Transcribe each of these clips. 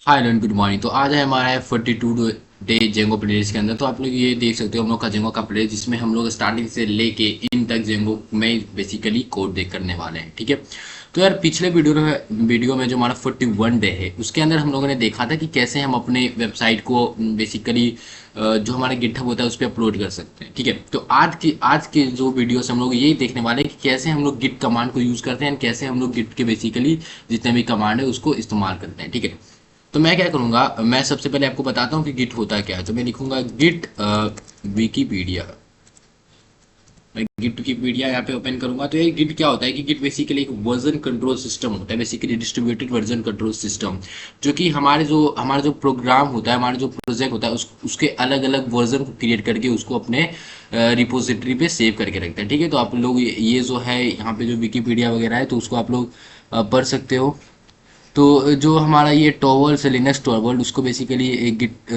Hi and good morning. तो आज है हमारा 42 डे जेंगो प्लेलिस्ट के अंदर। तो आप लोग ये देख सकते हो हम लोग का जेंगो का प्लेलिस्ट, जिसमें हम लोग स्टार्टिंग से लेके इन तक जेंगो में बेसिकली कोड देख करने वाले हैं। ठीक है। तो यार पिछले वीडियो में जो हमारा 41 डे है उसके अंदर हम लोगों ने देखा था कि कैसे हम अपने वेबसाइट को बेसिकली जो हमारा गिटहब होता है उस पर अपलोड कर सकते हैं। ठीक है। तो आज के जो वीडियो से हम लोग यही देखने वाले हैं कि कैसे हम लोग गिट कमांड को यूज करते हैं and कैसे हम लोग गिट के बेसिकली जितने भी कमांड है उसको इस्तेमाल करते हैं। ठीक है। तो मैं क्या करूंगा, मैं सबसे पहले आपको बताता हूँ कि गिट होता क्या है। तो मैं लिखूंगा गिट विकीपीडिया। मैं गिट विकीपीडिया यहाँ पे ओपन करूंगा। तो ये गिट क्या होता है कि गिट बेसिकली एक वर्जन कंट्रोल सिस्टम होता है, basically distributed version control system, जो कि हमारे जो प्रोग्राम होता है, हमारा जो प्रोजेक्ट होता है उसके अलग अलग वर्जन को क्रिएट करके उसको अपने रिपोजिटरी पे सेव करके रखते हैं। ठीक है। तो आप लोग ये जो है यहाँ पे जो विकीपीडिया वगैरह है तो उसको आप लोग पढ़ सकते हो। तो जो हमारा ये टॉवर्ल्स लिनक्स टॉवर्ल्ड उसको बेसिकली एक गिट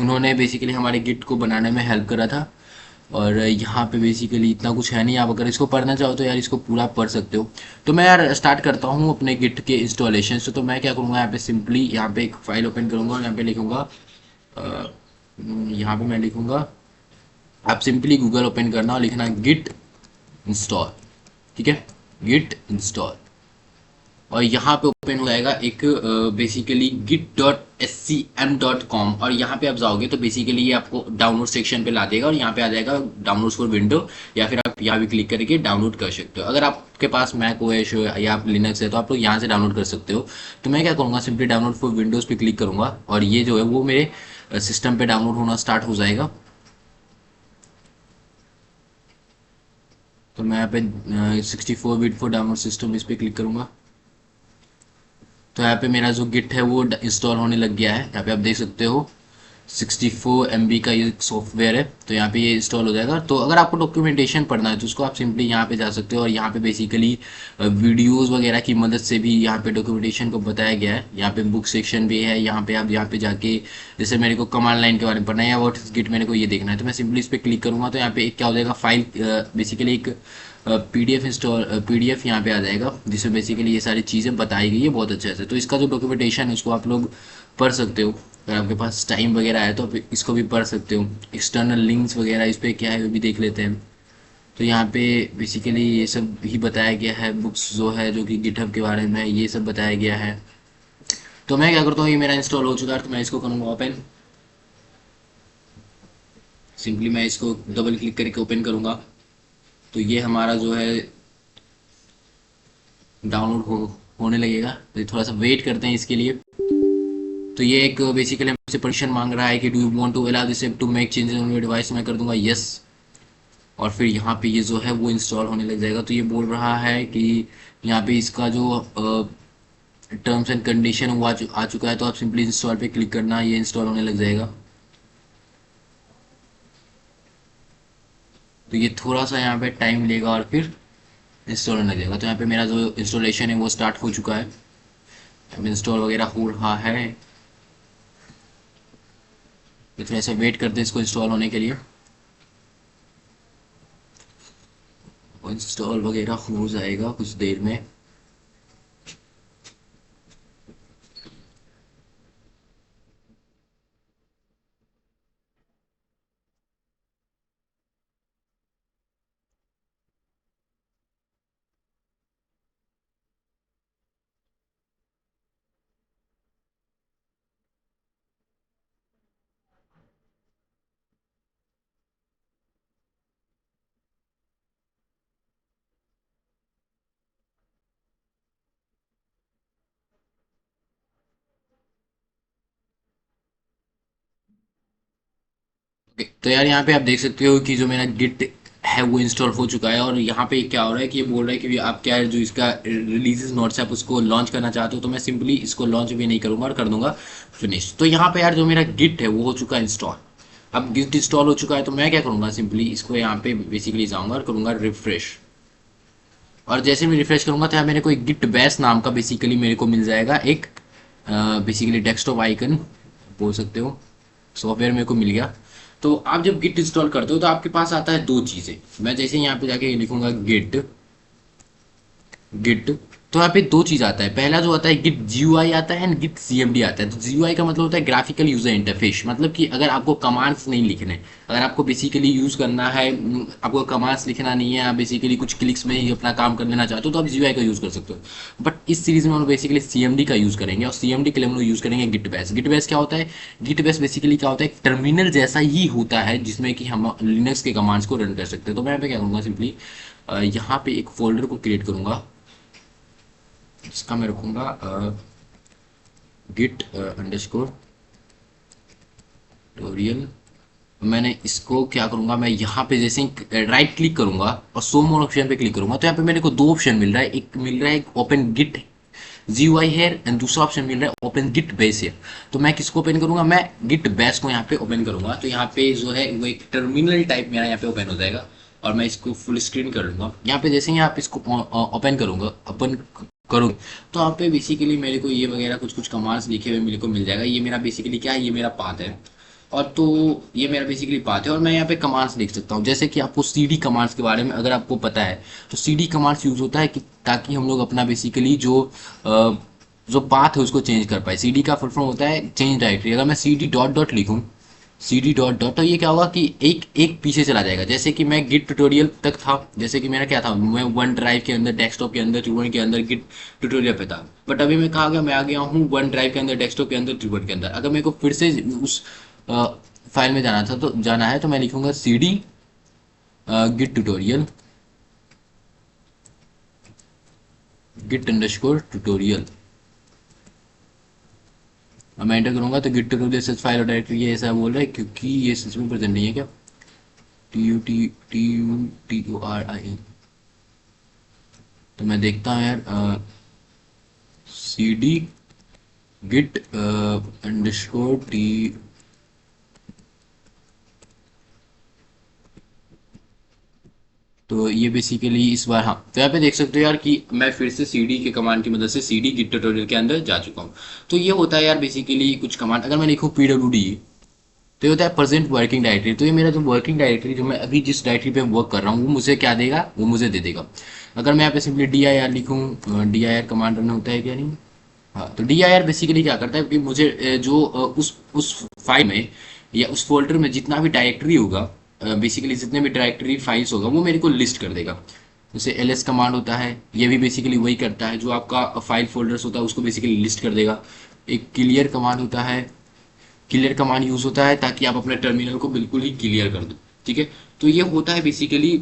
उन्होंने बेसिकली हमारे गिट को बनाने में हेल्प करा था। और यहाँ पे बेसिकली इतना कुछ है नहीं, आप अगर इसको पढ़ना चाहो तो यार इसको पूरा पढ़ सकते हो। तो मैं यार स्टार्ट करता हूँ अपने गिट के इंस्टॉलेशन से। तो मैं क्या करूँगा, यहाँ पे सिंपली यहाँ पे एक फाइल ओपन करूँगा और यहाँ पे लिखूँगा यहाँ पे मैं लिखूँगा, आप सिंपली गूगल ओपन करना और लिखना गिट इंस्टॉल। ठीक है। Git install. और यहाँ पे ओपन हो जाएगा एक बेसिकली git.scm.com। और यहाँ पे आप जाओगे तो बेसिकली ये आपको डाउनलोड सेक्शन पे ला देगा और यहाँ पे आ जाएगा डाउनलोड फॉर विंडो, या फिर आप यहाँ भी क्लिक करके डाउनलोड कर सकते हो। अगर आपके पास मैक ओएस हो या आप लिनक्स है तो आप लोग यहाँ से डाउनलोड कर सकते हो। तो मैं क्या करूँगा, सिंपली डाउनलोड फॉर विंडोज़ पे क्लिक करूँगा और ये जो है वो मेरे सिस्टम पे डाउनलोड होना स्टार्ट हो जाएगा। तो मैं यहाँ पे 64 बिट फॉर डाउनलोड सिस्टम इस पे क्लिक करूँगा। तो यहाँ पे मेरा जो गिट है वो इंस्टॉल होने लग गया है। यहाँ पे आप देख सकते हो 64 MB का ये सॉफ्टवेयर है। तो यहाँ पे ये इंस्टॉल हो जाएगा। तो अगर आपको डॉक्यूमेंटेशन पढ़ना है तो उसको आप सिंपली यहाँ पे जा सकते हो और यहाँ पे बेसिकली वीडियोस वगैरह की मदद से भी यहाँ पे डॉक्यूमेंटेशन को बताया गया है। यहाँ पे बुक सेक्शन भी है। यहाँ पे आप यहाँ पे जाके जैसे मेरे को कमांड लाइन के बारे में पढ़ना है या व्हाट इज गिट मेरे को ये देखना है तो मैं सिंपली इस पर क्लिक करूंगा। तो यहाँ पे एक क्या हो जाएगा, फाइल बेसिकली एक पीडीएफ इंस्टॉल पीडीएफ यहाँ पे आ जाएगा जिसमें बेसिकली ये सारी चीज़ें बताई गई है बहुत अच्छे से। तो इसका जो डॉक्यूमेंटेशन है उसको आप लोग पढ़ सकते हो। अगर आपके पास टाइम वगैरह है तो आप इसको भी पढ़ सकते हो। एक्सटर्नल लिंक्स वगैरह इस पे क्या है वो भी देख लेते हैं। तो यहाँ पे बेसिकली ये सब ही बताया गया है। बुक्स जो है जो कि गिटहब के बारे में ये सब बताया गया है। तो मैं क्या करता हूँ, ये मेरा इंस्टॉल हो चुका है तो मैं इसको करूँगा ओपन। सिंपली मैं इसको डबल क्लिक करके ओपन करूँगा। तो ये हमारा जो है डाउनलोड होने लगेगा। तो ये थोड़ा सा वेट करते हैं इसके लिए। तो ये एक बेसिकली हमसे परमिशन मांग रहा है कि do you want to allow this app to make changes on your device. मैं कर दूंगा यस। और फिर यहाँ पे ये जो है वो इंस्टॉल होने लग जाएगा। तो ये बोल रहा है कि यहाँ पे इसका जो टर्म्स एंड कंडीशन वो आ चुका है। तो आप सिंपली इंस्टॉल पे क्लिक करना, ये इंस्टॉल होने लग जाएगा। तो ये थोड़ा सा यहाँ पे टाइम लेगा और फिर इंस्टॉल होने लग जाएगा। तो यहाँ पे मेरा जो इंस्टॉलेशन है वो स्टार्ट हो चुका है। अब इंस्टॉल वगैरह हो रहा है। तो थोड़ा सा वेट करते हैं इसको इंस्टॉल होने के लिए। इंस्टॉल वगैरह हो जाएगा कुछ देर में। ओके। तो यार यहाँ पे आप देख सकते हो कि जो मेरा गिट है वो इंस्टॉल हो चुका है। और यहाँ पे क्या हो रहा है कि ये बोल रहा है कि आप क्या है जो इसका रिलीज नोट्स है आप उसको लॉन्च करना चाहते हो। तो मैं सिंपली इसको लॉन्च भी नहीं करूंगा और कर दूंगा फिनिश। तो यहाँ पे यार जो मेरा गिट है वो हो चुका है इंस्टॉल। अब गिट इंस्टॉल हो चुका है तो मैं क्या करूंगा, सिंपली इसको यहाँ पे बेसिकली जाऊंगा और करूंगा रिफ्रेश। और जैसे मैं रिफ्रेश करूंगा तो यहाँ मेरे को एक गिट बेस नाम का बेसिकली मेरे को मिल जाएगा एक बेसिकली डेस्कटॉप आइकन बोल सकते हो, सॉफ्टवेयर मेरे को मिल गया। तो आप जब गिट इंस्टॉल करते हो तो आपके पास आता है दो चीज़ें। मैं जैसे यहाँ पे जाके लिखूंगा गिट गिट तो यहाँ पे दो चीज आता है। पहला जो आता है गिट जीयूआई आता है एंड गिट सीएमडी आता है। तो जीयूआई का मतलब होता है ग्राफिकल यूजर इंटरफेस, मतलब कि अगर आपको कमांड्स नहीं लिखने, अगर आपको बेसिकली यूज करना है, आपको कमांड्स लिखना नहीं है, आप बेसिकली कुछ क्लिक्स में ही अपना काम कर लेना चाहते हो, तो आप जीयूआई का यूज कर सकते हो। बट इस सीरीज में हम लोग बेसिकली सीएमडी का यूज करेंगे, और सीएमडी के लिए हम लोग यूज करेंगे गिट बेस। गिट बेस क्या होता है? गिट बेस बेसिकली क्या होता है? टर्मिनल जैसा ही होता है जिसमें कि हम लिनक्स के कमांड्स को रन कर सकते हैं। तो मैं यहाँ पे क्या करूँगा, सिंपली यहाँ पे एक फोल्डर को क्रिएट करूंगा, इसका मैं रखूंगा गिट अंडरस्कोर ट्यूटोरियल। मैंने इसको क्या करूंगा, मैं यहाँ पे जैसे ही राइट क्लिक करूंगा और शो मोर ऑप्शन पे क्लिक करूंगा, तो यहाँ पे मेरे को दो ऑप्शन मिल रहा है। एक मिल रहा है open git GUI here and दूसरा ऑप्शन मिल रहा है ओपन गिट बेस हेयर। तो मैं किसको ओपन करूंगा? मैं गिट बेस को यहाँ पे ओपन करूंगा। तो यहाँ पे जो है वो एक टर्मिनल टाइप मेरा यहाँ पे ओपन हो जाएगा, और मैं इसको फुल स्क्रीन कर लूंगा। यहाँ पे जैसे ही आप इसको ओपन करूंगा, ओपन करूँ, तो यहाँ पे बेसिकली मेरे को ये वगैरह कुछ कुछ कमांड्स लिखे हुए मेरे को मिल जाएगा। ये मेरा बेसिकली क्या है, ये मेरा पाथ है, और तो ये मेरा बेसिकली पाथ है, और मैं यहाँ पे कमांड्स लिख सकता हूँ। जैसे कि आपको सीडी कमांड्स के बारे में अगर आपको पता है, तो सीडी कमांड्स यूज होता है कि ताकि हम लोग अपना बेसिकली जो पाथ है उसको चेंज कर पाए। सीडी का फुल फॉर्म होता है चेंज डायरेक्टरी। अगर मैं सीडी डॉट डॉट लिखूँ, सीडी डॉट डॉट, तो ये क्या होगा कि एक एक पीछे चला जाएगा। जैसे कि मैं गिट ट्यूटोरियल तक था, जैसे कि मेरा क्या था, मैं वन ड्राइव के अंदर, डेस्कटॉप के अंदर, ट्यूबन के अंदर गिट ट्यूटोरियल पे था। बट अभी मैं कहाँ गया, मैं आ गया हूँ वन ड्राइव के अंदर, डेस्कटॉप के अंदर, ट्यूबन के अंदर। अगर मेरे को फिर से उस फाइल में जाना था, तो जाना है, तो मैं लिखूंगा cd git tutorial, git underscore tutorial. अब मैं एंटर करूंगा तो गिट ट्यूटोरियल सच फाइल और डायरेक्टरी, ये ऐसा बोल रहा है क्योंकि ये सच में प्रेजेंट नहीं है। क्या TUTORIN, तो मैं देखता हूँ यार, CD गिट अंडरस्कोर टी, तो ये बेसिकली इस बार, हाँ, तो यहाँ पे देख सकते हो यार कि मैं फिर से सीडी के कमांड की मदद से सीडी गिट ट्यूटोरियल के अंदर जा चुका हूँ। तो ये होता है यार बेसिकली कुछ कमांड। अगर मैं लिखूँ PWD, तो ये होता है प्रेजेंट वर्किंग डायरेक्टरी। तो ये मेरा जो वर्किंग डायरेक्टरी, जो मैं अभी जिस डायरेक्टरी पे वर्क कर रहा हूँ, वो मुझे क्या देगा, वो मुझे दे देगा। अगर मैं यहाँ पे सिंपली DIR लिखूँ, DIR कमांड रन होता है क्या? नहीं। हाँ, तो DIR बेसिकली क्या करता है कि मुझे उस फाइल में या उस फोल्डर में जितना भी डायरेक्टरी होगा, बेसिकली जितने भी डायरेक्टरी फाइल्स होगा, वो मेरे को लिस्ट कर देगा। जैसे LS कमांड होता है, ये भी बेसिकली वही करता है, जो आपका फाइल फोल्डर्स होता है उसको बेसिकली लिस्ट कर देगा। एक क्लियर कमांड होता है, क्लियर कमांड यूज होता है ताकि आप अपने टर्मिनल को बिल्कुल ही क्लियर कर दो। ठीक है, तो ये होता है बेसिकली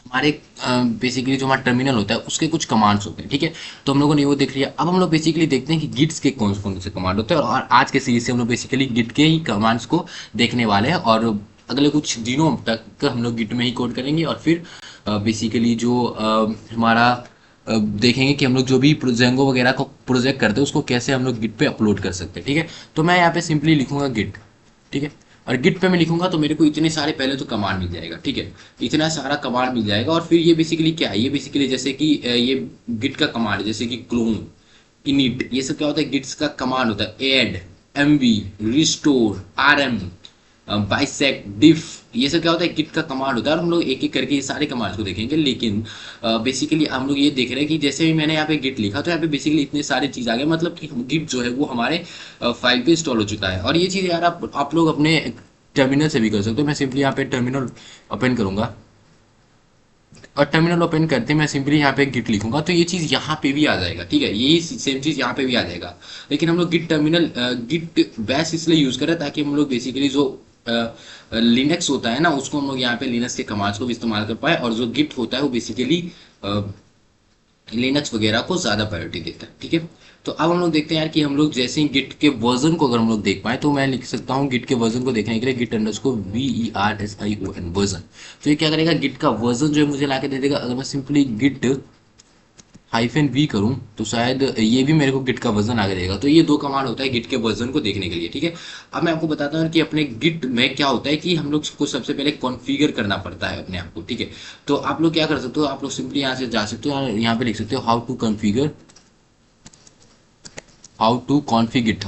हमारे, बेसिकली जो हमारा टर्मिनल होता है उसके कुछ कमांड्स होते हैं। ठीक है, तो हम लोगों ने वो देख लिया। अब हम लोग बेसिकली देखते हैं कि गिट्स के कौन कौन से कमांड होते हैं, और आज के सीरीज से हम लोग बेसिकली गिट के ही कमांड्स को देखने वाले हैं, और अगले कुछ दिनों तक हम लोग गिट में ही कोड करेंगे, और फिर बेसिकली जो हमारा देखेंगे कि हम लोग जो भी जेंगो वगैरह को प्रोजेक्ट करते हैं उसको कैसे हम लोग गिट पे अपलोड कर सकते हैं। ठीक है, तो मैं यहाँ पे सिंपली लिखूंगा गिट। ठीक है, और गिट पे मैं लिखूंगा तो मेरे को इतने सारे पहले तो कमांड मिल जाएगा। ठीक है, इतना सारा कमांड मिल जाएगा, और फिर ये बेसिकली क्या है, ये बेसिकली जैसे कि ये गिट का कमांड, जैसे कि क्लोन, इनिट, ये सब क्या होता है, गिट्स का कमांड होता है। Add, MV, restore, RM, bisect, diff, ये सब क्या होता है, गिट का कमांड होता है। और हम लोग एक एक करके ये सारे कमांड्स को देखेंगे, लेकिन बेसिकली हम लोग ये देख रहे हैं कि जैसे भी मैंने यहाँ पे गिट लिखा, तो यहाँ पे बेसिकली इतने सारे चीज आ गए, मतलब कि गिट जो है वो हमारे फाइल पे इंस्टॉल हो चुका है। और ये चीज यार आप लोग अपने टर्मिनल से भी कर सकते हो। मैं सिंपली यहाँ पे टर्मिनल ओपन करूंगा, और टर्मिनल ओपन करते मैं सिंपली यहाँ पे गिट लिखूंगा, तो ये चीज यहाँ पे भी आ जाएगा। ठीक है, यही सेम चीज यहाँ पे भी आ जाएगा। लेकिन हम लोग गिट टर्मिनल, गिट बैश इसलिए यूज कर रहे हैं ताकि हम लोग बेसिकली जो लिनक्स होता है ना, उसको हम लोग यहाँ पे लिनक्स के कमांड्स को भी इस्तेमाल कर पाए, और जो गिट होता है वो बेसिकली लिनक्स वगैरह को ज्यादा प्रायोरिटी देता है। ठीक है, तो अब हम लोग देखते हैं यार कि हम लोग जैसे ही गिट के वर्जन को अगर हम लोग देख पाए, तो मैं लिख सकता हूँ गिट के वर्जन को देखने के लिए गिट अंडरस्कोर VERSION वर्जन। तो ये क्या करेगा, गिट का वर्जन जो है मुझे ला के दे देगा। अगर मैं सिंपली गिट -V करूं, तो शायद ये भी मेरे को गिट का वर्जन आगे देगा। तो ये दो कमांड होता है गिट के वर्जन को देखने के लिए। ठीक है, अब मैं आपको बताता हूँ कि अपने गिट में क्या होता है कि हम लोग को सबसे पहले कॉन्फ़िगर करना पड़ता है अपने आप को। ठीक है, तो आप लोग क्या कर सकते हो, आप लोग सिंपली यहाँ से जा सकते हो, यहाँ पे लिख सकते हो हाउ टू कॉन्फ़िगर गिट,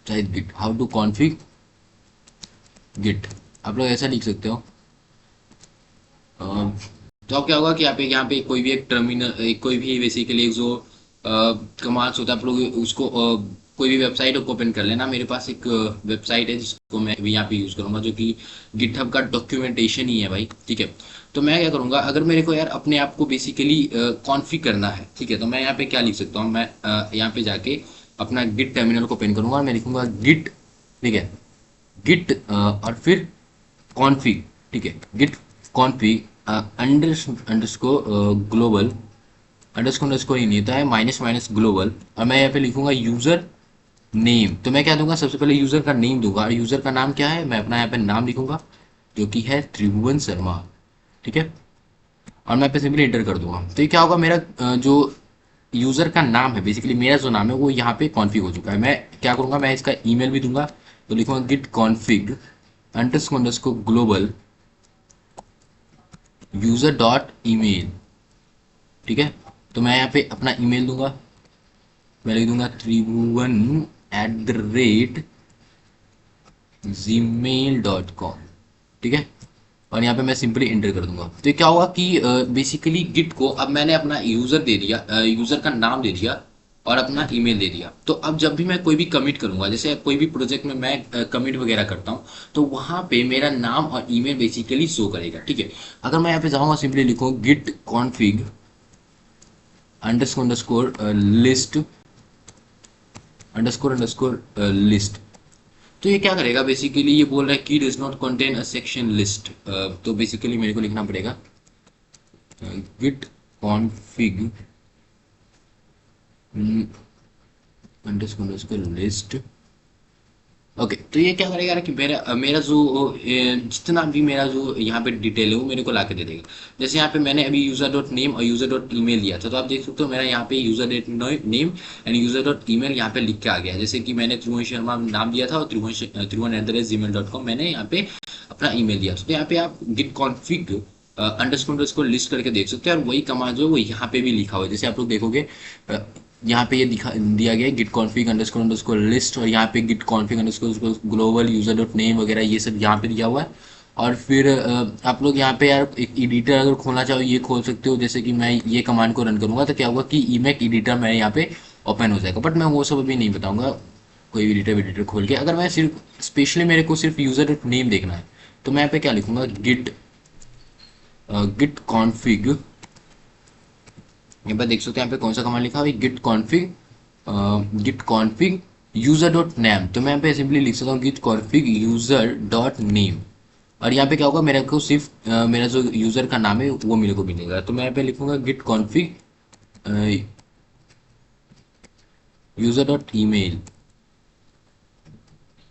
शायद git, how to config git, आप लोग ऐसा लिख सकते हो। तो अब क्या होगा कि आप यहाँ पे कोई भी एक टर्मिनल, कोई भी बेसिकली एक जो कमांड्स होता है आप लोग उसको कोई भी वेबसाइट ओपन कर लेना। मेरे पास एक वेबसाइट है जिसको मैं भी यहाँ पे यूज करूंगा, जो कि गिटहब का डॉक्यूमेंटेशन ही है भाई, ठीक है। तो मैं क्या करूंगा, अगर मेरे को यार अपने आप को बेसिकली कॉन्फ़िग करना है, ठीक है, तो मैं यहाँ पे क्या लिख सकता हूँ, मैं यहाँ पे जाके अपना गिट टर्मिनल को ओपन करूंगा और मैं लिखूंगा गिट, ठीक है, गिट और फिर कॉन्फ़िग, ठीक है, git config underscore global, underscore underscore ही नहीं था है, माइनस माइनस ग्लोबल, और मैं यहाँ पे लिखूंगा यूजर नेम। तो मैं क्या दूंगा, सबसे पहले यूजर का नेम दूंगा, और यूजर का नाम क्या है, मैं अपना यहाँ पे नाम लिखूंगा जो कि है त्रिभुवन शर्मा, ठीक है, और मैं पे सिंपली एंटर कर दूंगा। तो ये क्या होगा, मेरा जो यूजर का नाम है, बेसिकली मेरा जो नाम है वो यहाँ पे कॉन्फ़िग हो चुका है। मैं क्या करूंगा, मैं इसका ईमेल भी दूंगा, तो लिखूंगा git config underscore global user dot email, ठीक है। तो मैं यहाँ पे अपना ईमेल दूंगा, मैं लिख दूंगा tribhuvan@gmail.com, ठीक है, और यहाँ पे मैं सिंपली एंटर कर दूंगा। तो ये क्या होगा कि बेसिकली गिट को अब मैंने अपना यूजर दे दिया, यूजर का नाम दे दिया और अपना ईमेल दे दिया। तो अब जब भी मैं कोई भी कमिट करूंगा, जैसे कोई भी प्रोजेक्ट में मैं कमिट वगैरह करता हूँ, तो वहां पे मेरा नाम और ईमेल बेसिकली शो करेगा, ठीक है। अगर मैं यहाँ पे जाऊंगा, सिंपली लिखूँ git config underscore list underscore underscore list, तो ये क्या करेगा, बेसिकली ये बोल रहा है कि does not contain a section list. तो बेसिकली मेरे को लिखना पड़ेगा git config underscore underscore list. Okay, तो ये क्या करेगा कि मेरा मेरा जो जितना भी मेरा जो यहाँ पे डिटेल है वो मेरे को ला के दे देगा। जैसे यहाँ पे मैंने अभी यूजर डॉट नेम और यूजर डॉट ईमेल दिया था, तो आप देख सकते हो मेरा यहाँ पे user dot name and user dot email यहाँ पे लिख के आ गया। जैसे कि मैंने त्रिभुवन शर्मा नाम दिया था और त्रिभुवन@gmail.com मैंने यहाँ पे अपना ईमेल दिया था। तो यहाँ पे आप git config underscore underscore list करके देख सकते हैं, और वही कमांड जो है वो यहाँ पे भी लिखा हुआ है। जैसे आप लोग देखोगे यहाँ पे ये दिया गया है git config underscore underscore list, और यहाँ पे git config underscore global user dot name वगैरह ये सब यहाँ पे दिया हुआ है। और फिर आप लोग यहाँ पे यार एक एडिटर अगर खोलना चाहो ये खोल सकते हो। जैसे कि मैं ये कमांड को रन करूंगा तो क्या होगा कि ईमेक एडिटर मेरे यहाँ पे ओपन हो जाएगा, बट मैं वो सब अभी नहीं बताऊंगा। कोई भी एडिटर खोल के अगर मैं सिर्फ स्पेशली मेरे को सिर्फ यूजर डॉट नेम देखना है, तो मैं यहाँ पे क्या लिखूंगा गिट कॉन्फ़िग, यहाँ पे देख सकते हैं यहाँ पे कौन सा कमांड लिखा हुआ है, git config user dot name. तो मैं यहाँ पे सिंपली लिख सकता हूँ git config user dot name, और यहाँ पे क्या होगा, मेरे को सिर्फ मेरा जो यूजर का नाम है वो मेरे को मिलेगा। तो मैं यहाँ पे लिखूंगा git config user dot email,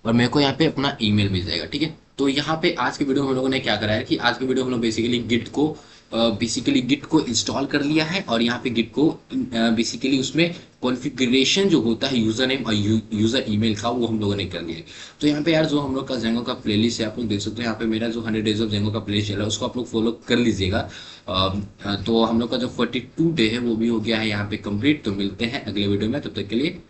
और मेरे को यहाँ पे अपना ईमेल मिल जाएगा, ठीक है। तो यहाँ पे आज के वीडियो में हम लोगों ने क्या करा है कि आज के वीडियो में हम लोग बेसिकली गिट को इंस्टॉल कर लिया है, और यहाँ पे गिट को बेसिकली उसमें कॉन्फ़िगरेशन जो होता है यूजर नेम और यूजर ईमेल का वो हम लोगों ने कर लिया है। तो यहाँ पे यार जो हम लोग का जेंगो का प्लेलिस्ट है आप लोग देख सकते हो, यहाँ पे मेरा जो 100 डेज ऑफ जेंगो का प्लेलिस्ट चल रहा है उसको आप लोग फॉलो कर लीजिएगा। तो हम लोग का जो 42 डे है वो भी हो गया है यहाँ पे कंप्लीट। तो मिलते हैं अगले वीडियो में, तब तक के लिए।